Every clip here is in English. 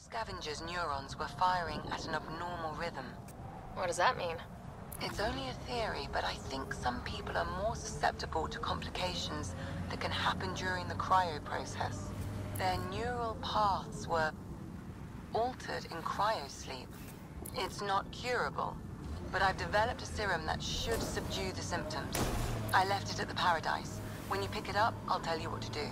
Scavengers' neurons were firing at an abnormal rhythm. What does that mean? It's only a theory, but I think some people are more susceptible to complications that can happen during the cryo process. Their neural paths were altered in cryosleep. It's not curable, but I've developed a serum that should subdue the symptoms. I left it at the Paradise. When you pick it up, I'll tell you what to do.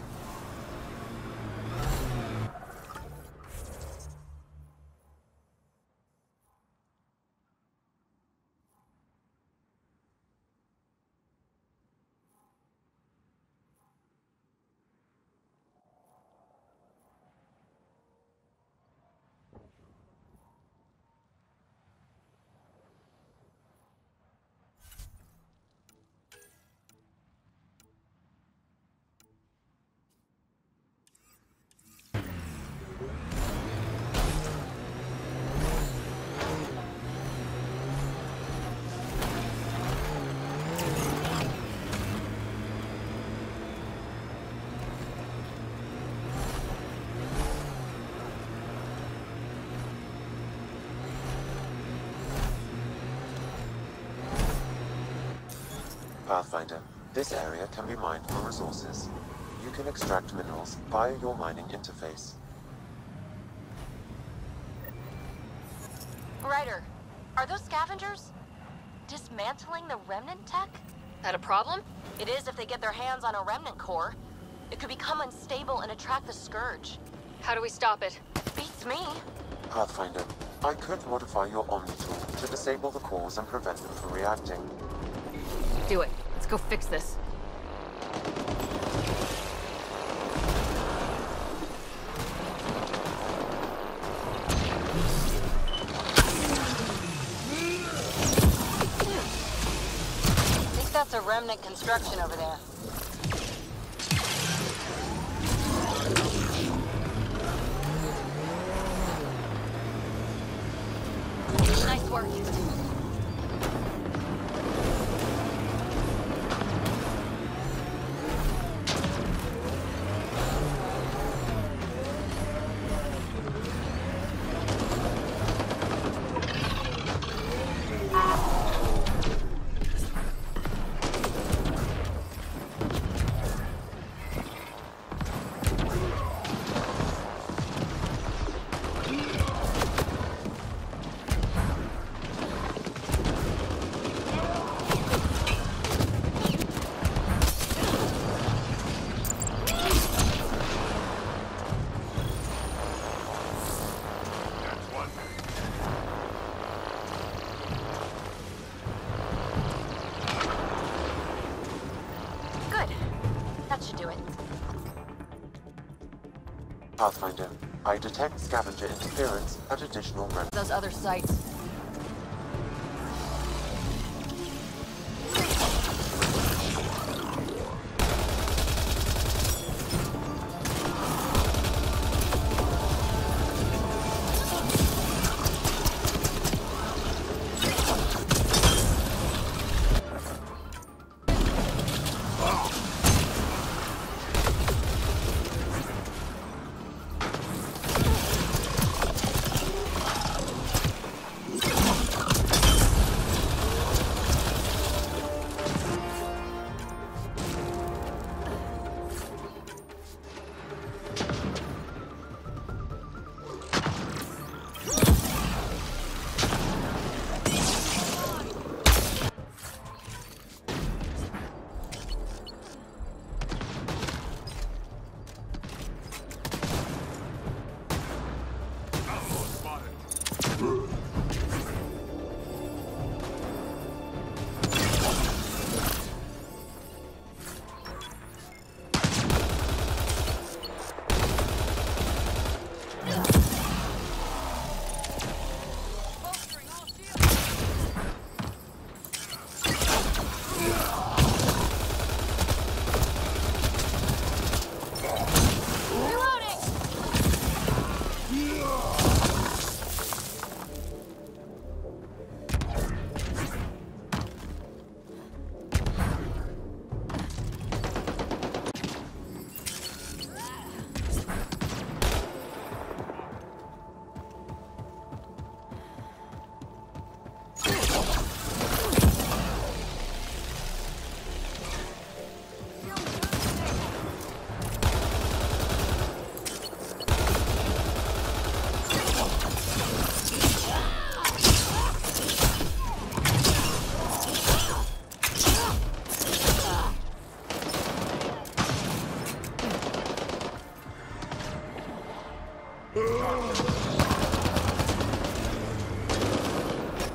Pathfinder, this area can be mined for resources. You can extract minerals via your mining interface. Ryder, are those scavengers dismantling the remnant tech? That a problem? It is if they get their hands on a remnant core. It could become unstable and attract the Scourge. How do we stop it? Beats me. Pathfinder, I could modify your Omni tool to disable the cores and prevent them from reacting. Do it. Let's go fix this. I think that's a remnant construction over there. Nice work. Pathfinder, I detect scavenger interference at additional remnants. Those other sites.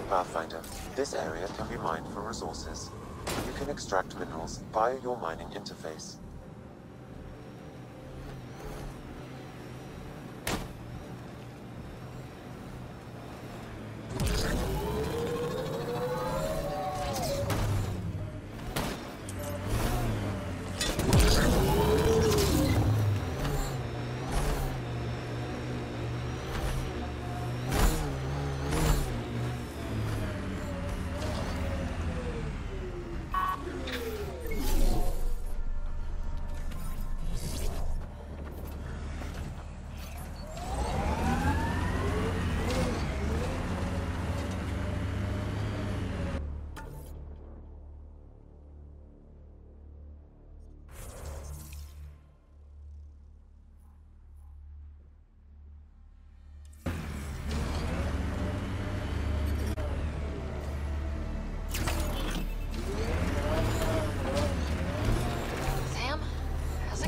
Pathfinder, this area can be mined for resources. You can extract minerals via your mining interface.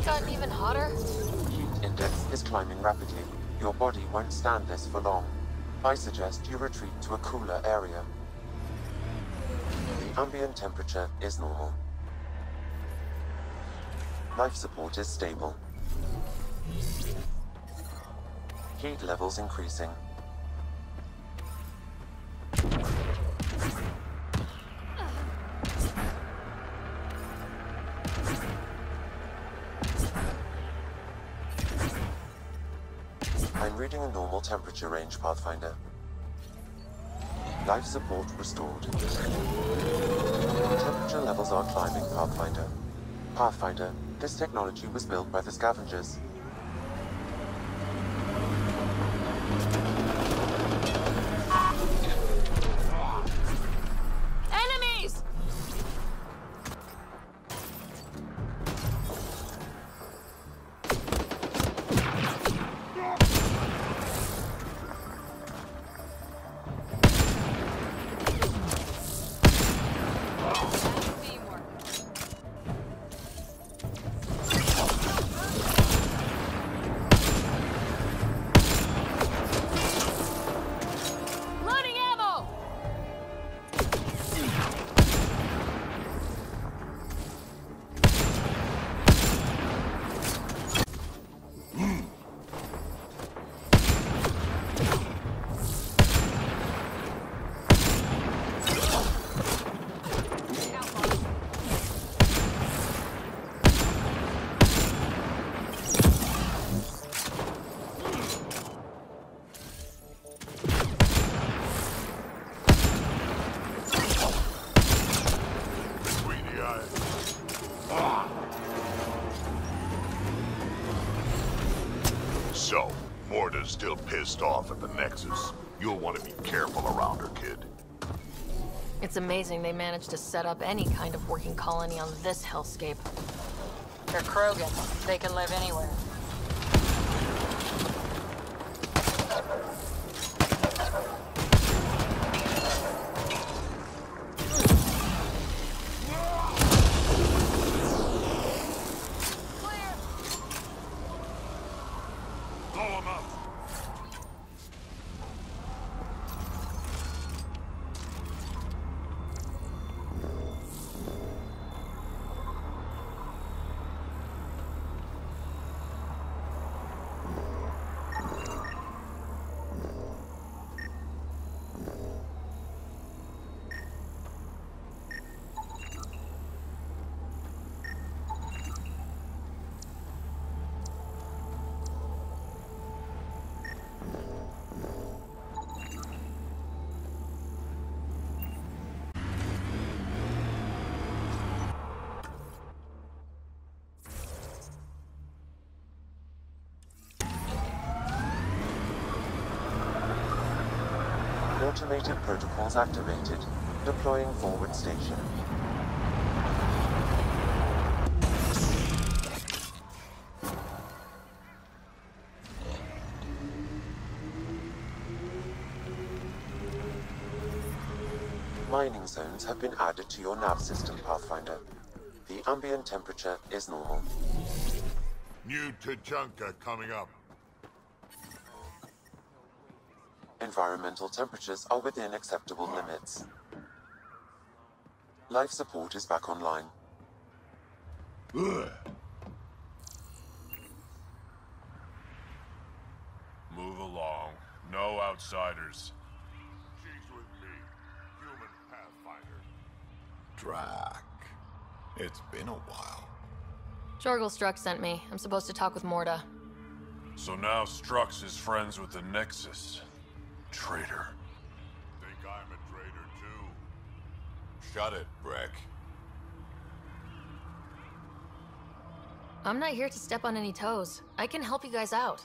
Gotten even hotter? Heat index is climbing rapidly. Your body won't stand this for long. I suggest you retreat to a cooler area. The ambient temperature is normal. Life support is stable. Heat levels increasing. I'm reading a normal temperature range, Pathfinder. Life support restored. Temperature levels are climbing, Pathfinder. Pathfinder, this technology was built by the scavengers. Enemies! So, Morta's still pissed off at the Nexus. You'll want to be careful around her, kid. It's amazing they managed to set up any kind of working colony on this hellscape. They're Krogan. They can live anywhere. Automated protocols activated. Deploying forward station. Mining zones have been added to your nav system, Pathfinder. The ambient temperature is normal. New Tachanka coming up. Environmental temperatures are within acceptable limits. Life support is back online. Ugh. Move along. No outsiders. She's with me, human pathfinder. Drac. It's been a while. Jorgel Strux sent me. I'm supposed to talk with Morda. So now Strux is friends with the Nexus. Traitor. Think I'm a traitor too? Shut it, Breck. I'm not here to step on any toes. I can help you guys out.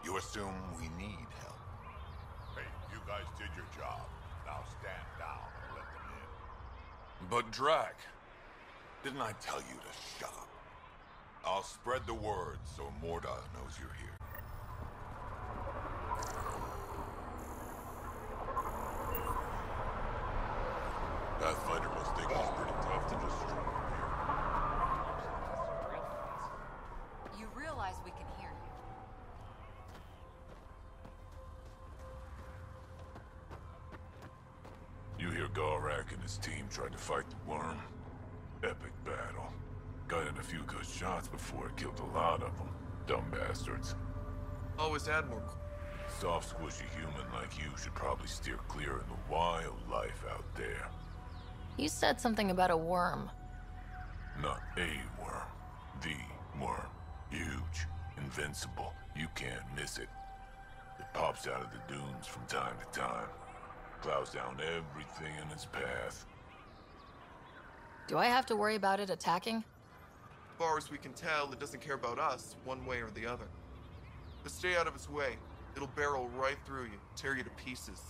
You assume we need help. Hey, you guys did your job. Now stand down and let them in. But Drac. Didn't I tell you to shut up? I'll spread the word so Morda knows you're here. Pathfinder must think he's pretty tough to destroy here. You realize we can hear you. You hear Gorak and his team trying to fight the worm? Epic battle. Got in a few good shots before it killed a lot of them. Dumb bastards. Always had more. Soft, squishy human like you should probably steer clear in the wild life out there. You said something about a worm. Not a worm. The worm. Huge. Invincible. You can't miss it. It pops out of the dunes from time to time. Plows down everything in its path. Do I have to worry about it attacking? As far as we can tell, it doesn't care about us, one way or the other. But stay out of its way. It'll barrel right through you, tear you to pieces.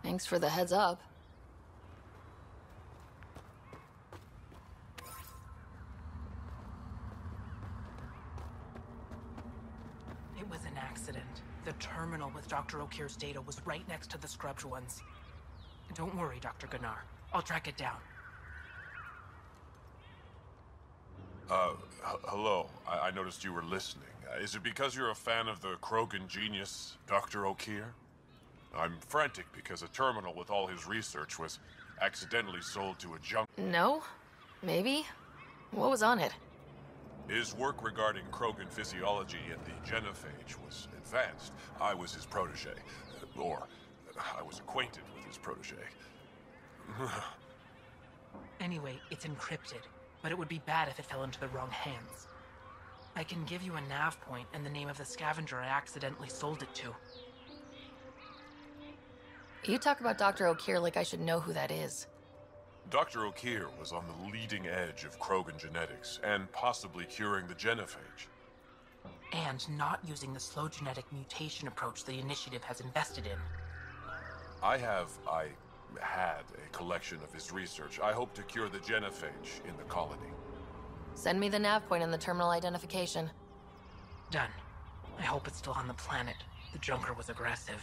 Thanks for the heads up. It was an accident. The terminal with Dr. Okir's data was right next to the scrubbed ones. Don't worry, Dr. Gunnar. I'll track it down. Hello. I noticed you were listening. Is it because you're a fan of the Krogan genius, Dr. Okir? I'm frantic because a terminal with all his research was accidentally sold to a junk. No? Maybe? What was on it? His work regarding Krogan physiology and the genophage was advanced. I was his protege. Or, I was acquainted with his protege. Anyway, it's encrypted, but it would be bad if it fell into the wrong hands. I can give you a nav point and the name of the scavenger I accidentally sold it to. You talk about Dr. Okir like I should know who that is. Dr. Okir was on the leading edge of Krogan genetics, and possibly curing the genophage. And not using the slow genetic mutation approach the Initiative has invested in. I had a collection of his research. I hope to cure the genophage in the colony. Send me the nav point and the terminal identification. Done. I hope it's still on the planet. The Junker was aggressive.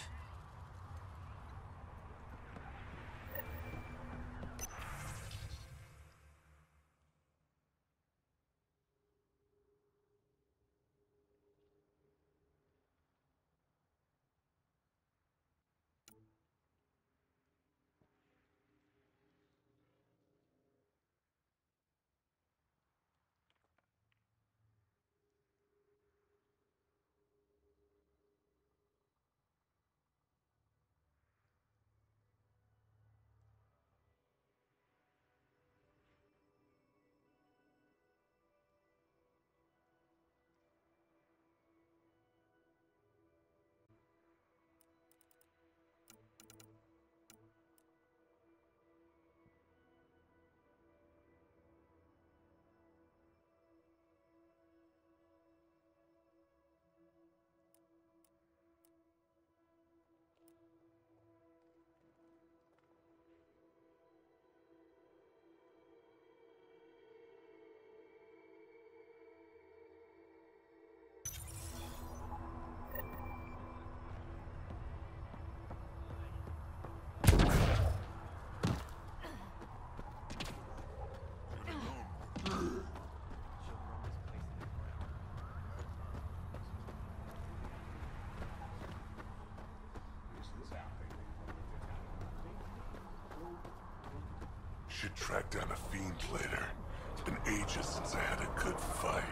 should track down a fiend later. It's been ages since I had a good fight.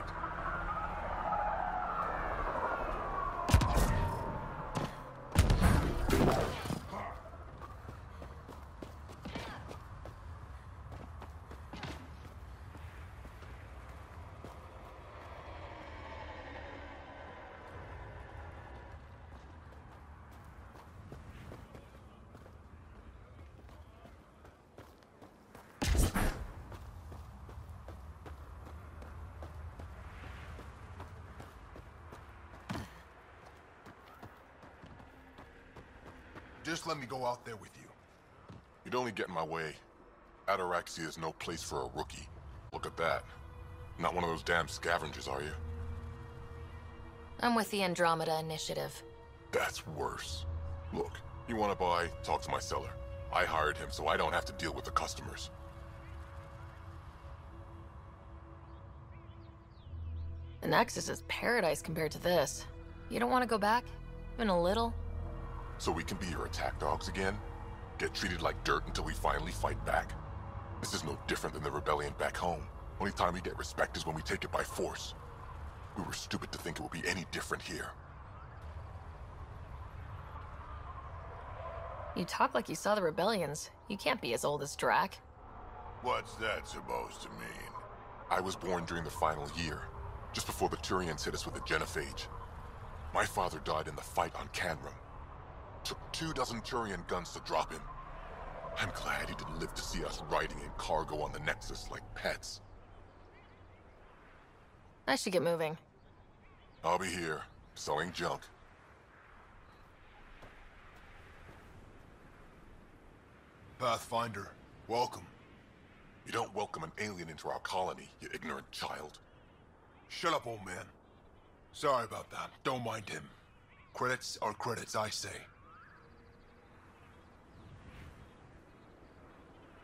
Just let me go out there with you. You'd only get in my way. Ataraxia is no place for a rookie. Look at that. Not one of those damn scavengers, are you? I'm with the Andromeda initiative. That's worse. Look, you want to buy, talk to my seller. I hired him so I don't have to deal with the customers. The Nexus is paradise compared to this. You don't want to go back? Even a little? So we can be your attack dogs again? Get treated like dirt until we finally fight back? This is no different than the rebellion back home. Only time we get respect is when we take it by force. We were stupid to think it would be any different here. You talk like you saw the rebellions. You can't be as old as Drac. What's that supposed to mean? I was born during the final year, just before the Turians hit us with the genophage. My father died in the fight on Canrum. Took 24 Turian guns to drop him. I'm glad he didn't live to see us riding in cargo on the Nexus like pets. I should get moving. I'll be here, selling junk. Pathfinder, welcome. You don't welcome an alien into our colony, you ignorant child. Shut up, old man. Sorry about that. Don't mind him. Credits are credits, I say.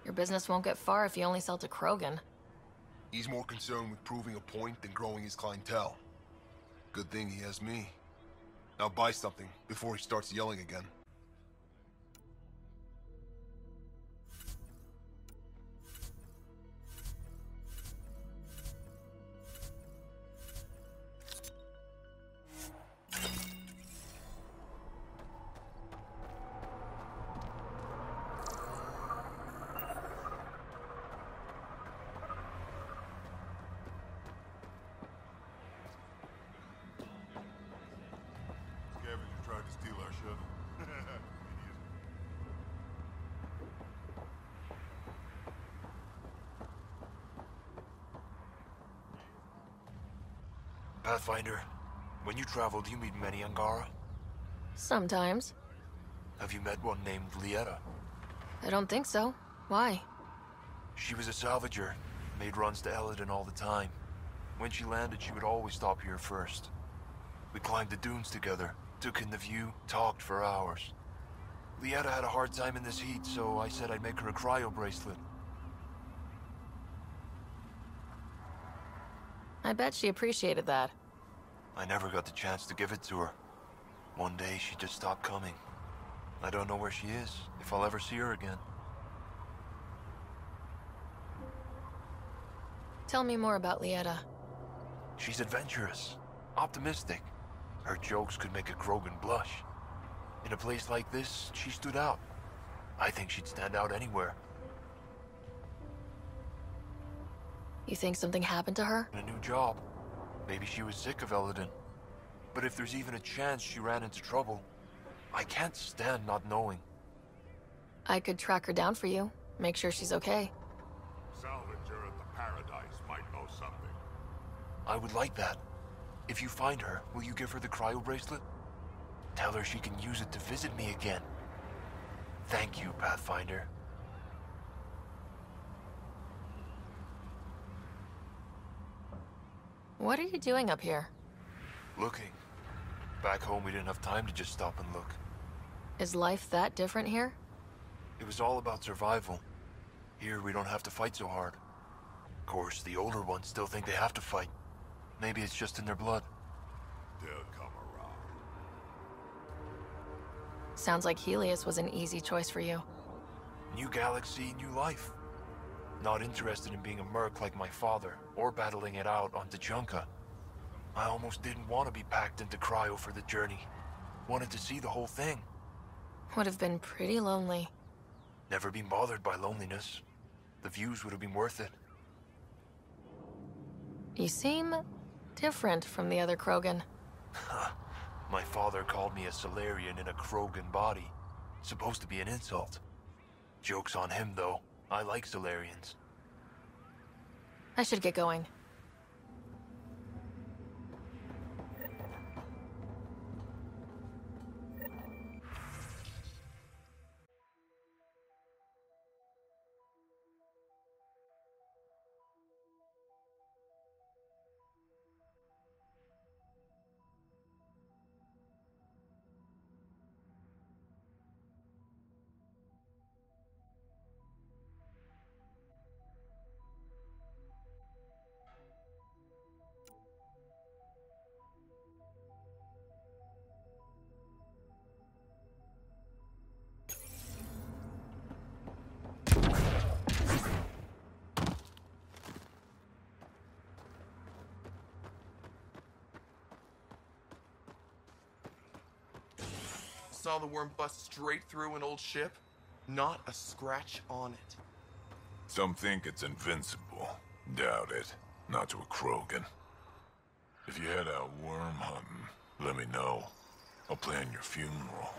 Your business won't get far if you only sell to Krogan. He's more concerned with proving a point than growing his clientele. Good thing he has me. Now buy something before he starts yelling again. Tried to steal our shuttle. Pathfinder, when you travel, do you meet many Angara? Sometimes. Have you met one named Lieta? I don't think so. Why? She was a salvager, made runs to Eladeen all the time. When she landed, she would always stop here first. We climbed the dunes together, took in the view, talked for hours. Lieta had a hard time in this heat, so I said I'd make her a cryo bracelet. I bet she appreciated that. I never got the chance to give it to her. One day, she just stopped coming. I don't know where she is, if I'll ever see her again. Tell me more about Lieta. She's adventurous, optimistic. Her jokes could make a Krogan blush. In a place like this, she stood out. I think she'd stand out anywhere. You think something happened to her? A new job. Maybe she was sick of Eladeen. But if there's even a chance she ran into trouble, I can't stand not knowing. I could track her down for you. Make sure she's okay. Salvager at the Paradise might know something. I would like that. If you find her, will you give her the cryo bracelet? Tell her she can use it to visit me again. Thank you, Pathfinder. What are you doing up here? Looking. Back home, we didn't have time to just stop and look. Is life that different here? It was all about survival. Here, we don't have to fight so hard. Of course, the older ones still think they have to fight. Maybe it's just in their blood. They'll come around. Sounds like Helios was an easy choice for you. New galaxy, new life. Not interested in being a merc like my father, or battling it out on Tuchanka. I almost didn't want to be packed into cryo for the journey. Wanted to see the whole thing. Would have been pretty lonely. Never been bothered by loneliness. The views would have been worth it. You seem different from the other Krogan. My father called me a Solarian in a Krogan body. Supposed to be an insult. Joke's on him, though. I like Solarians. I should get going. Saw the worm bust straight through an old ship. Not a scratch on it. Some think it's invincible. Doubt it. Not to a Krogan. If you head out worm hunting, let me know. I'll plan your funeral.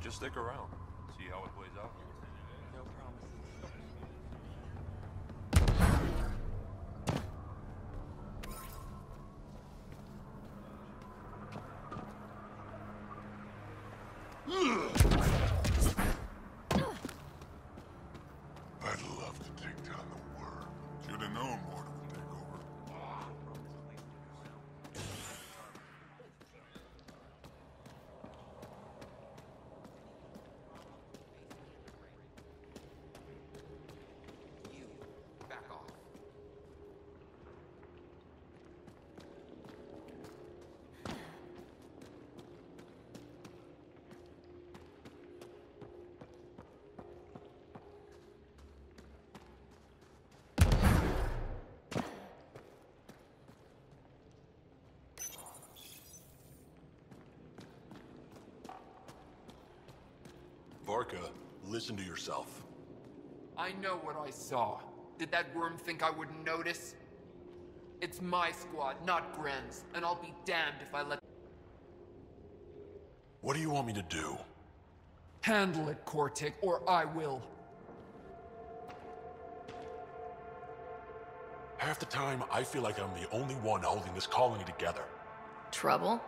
Just stick around. See how it plays out. No promises. I'd love to take down the worm. Should have known Mortar would take over. You, back off. Varka, listen to yourself. I know what I saw. Did that worm think I wouldn't notice? It's my squad, not Gren's, and I'll be damned if I let... What do you want me to do? Handle it, Cortic, or I will. Half the time, I feel like I'm the only one holding this colony together. Trouble?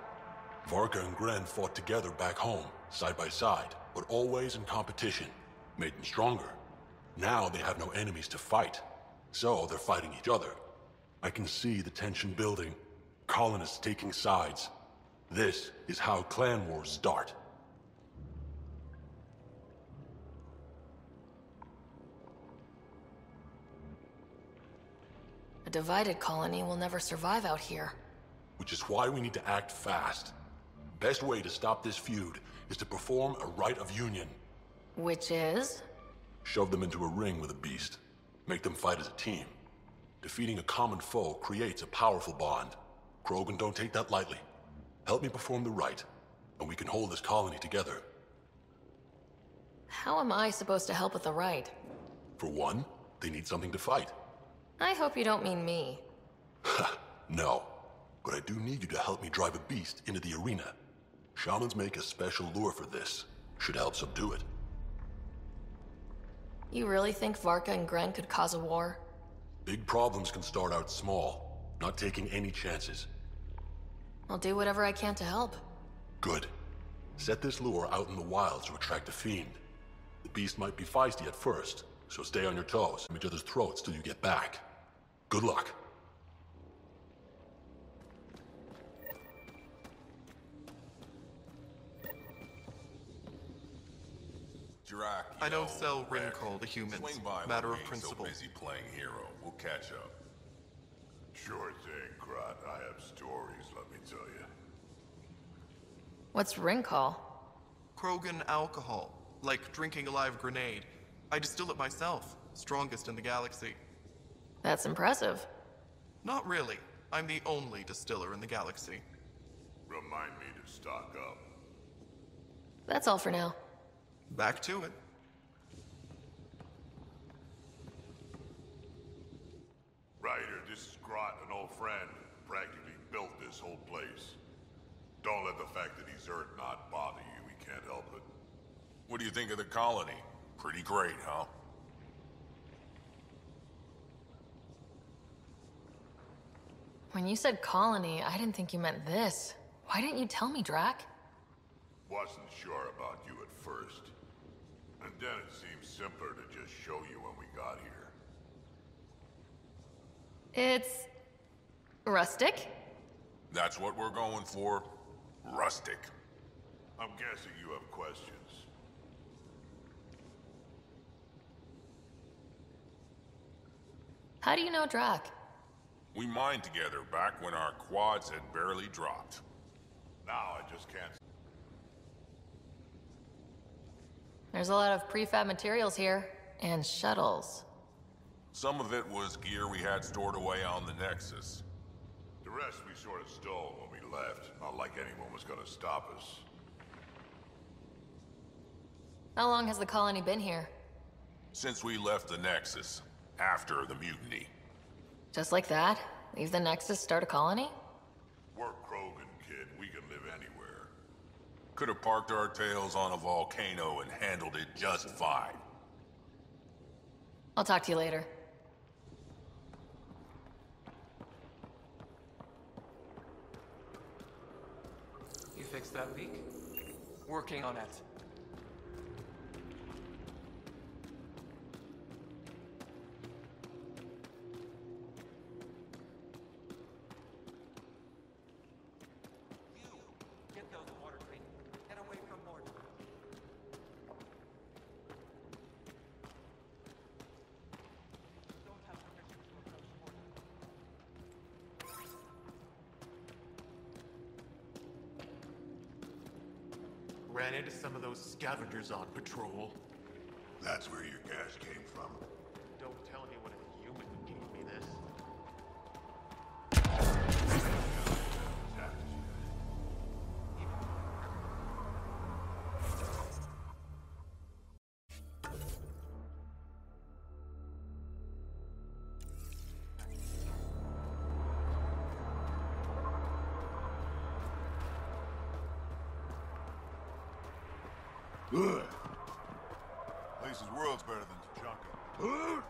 Varka and Gren fought together back home, side by side, but always in competition. Made them stronger. Now they have no enemies to fight, so they're fighting each other. I can see the tension building, colonists taking sides. This is how clan wars start. A divided colony will never survive out here. Which is why we need to act fast. Best way to stop this feud is to perform a rite of union. Which is? Shove them into a ring with a beast. Make them fight as a team. Defeating a common foe creates a powerful bond. Krogan don't take that lightly. Help me perform the rite. and we can hold this colony together. How am I supposed to help with the right? For one, they need something to fight. I hope you don't mean me. No, but I do need you to help me drive a beast into the arena. Shamans make a special lure for this. Should help subdue it. You really think Varka and Gren could cause a war? Big problems can start out small, not taking any chances. I'll do whatever I can to help. Good. Set this lure out in the wilds to attract a fiend. The beast might be feisty at first, so stay on your toes from each other's throats till you get back. Good luck. I don't sell Rincol to humans. Matter of principle. So busy playing hero. We'll catch up. Sure thing, Krat. I have stories, let me tell you. What's Rincol? Krogan alcohol. Like drinking a live grenade. I distill it myself. Strongest in the galaxy. That's impressive. Not really. I'm the only distiller in the galaxy. Remind me to stock up. That's all for now. Back to it. Ryder, this is Grot, an old friend. Practically built this whole place. Don't let the fact that he's Earth not bother you. We can't help it. What do you think of the colony? Pretty great, huh? When you said colony, I didn't think you meant this. Why didn't you tell me, Drac? Wasn't sure about you at first. And then it seemed simpler to just show you when we got here. It's... rustic? That's what we're going for. Rustic. I'm guessing you have questions. How do you know Drac? We mined together back when our quads had barely dropped. Now I just can't... There's a lot of prefab materials here, and shuttles. Some of it was gear we had stored away on the Nexus. The rest we sort of stole when we left. Not like anyone was gonna stop us. How long has the colony been here? Since we left the Nexus, after the mutiny. Just like that? Leave the Nexus, start a colony? We're Krogan, kid. We can live anywhere. Could have parked our tails on a volcano and handled it just fine. I'll talk to you later. You fixed that leak? Working on it. Ran into some of those scavengers on patrol. That's where your gas came from. Don't tell anyone a human gave me this. At least his world's better than Tuchanka.